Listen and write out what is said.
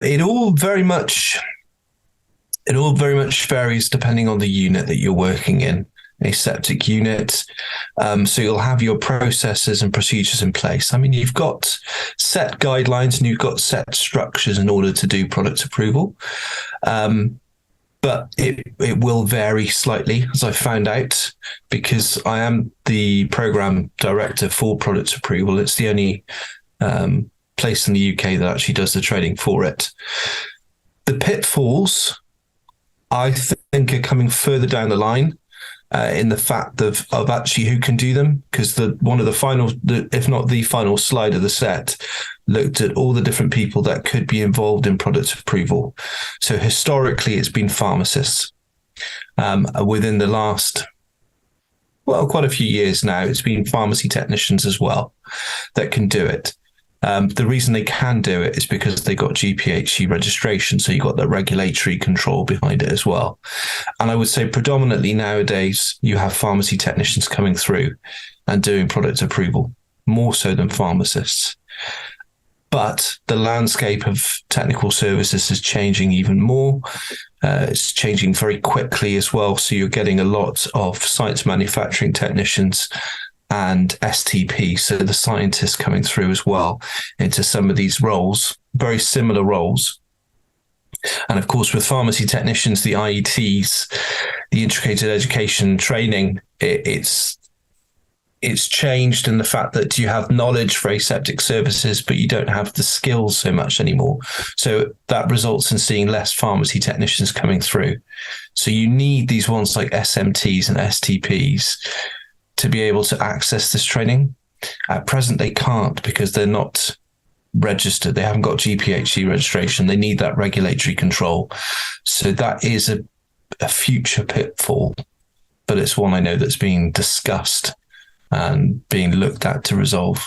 It all very much varies depending on the unit that you're working in, a septic unit. So you'll have your processes and procedures in place. I mean, you've got set guidelines and you've got set structures in order to do product approval. But it will vary slightly, as I found out, because I am the program director for product approval. It's the only place in the UK that actually does the training for it. The pitfalls, I think, are coming further down the line in the fact of actually who can do them, because one of the final, if not the final slide of the set, looked at all the different people that could be involved in product approval. So historically, it's been pharmacists. Within the last, quite a few years now, it's been pharmacy technicians as well that can do it. The reason they can do it is because they got GPhC registration, so you got the regulatory control behind it as well. And I would say predominantly nowadays, you have pharmacy technicians coming through and doing product approval, more so than pharmacists. But the landscape of technical services is changing even more. It's changing very quickly as well. So you're getting a lot of science manufacturing technicians and STP, so the scientists coming through as well into some of these roles, very similar roles. And of course, with pharmacy technicians, the IETs, the integrated education training, it's changed in the fact that you have knowledge for aseptic services, but you don't have the skills so much anymore. So that results in seeing less pharmacy technicians coming through. So you need these ones like SMTs and STPs to be able to access this training. At present, they can't because they're not registered. They haven't got GPhC registration. They need that regulatory control. So that is a future pitfall, but it's one I know that's being discussed and being looked at to resolve.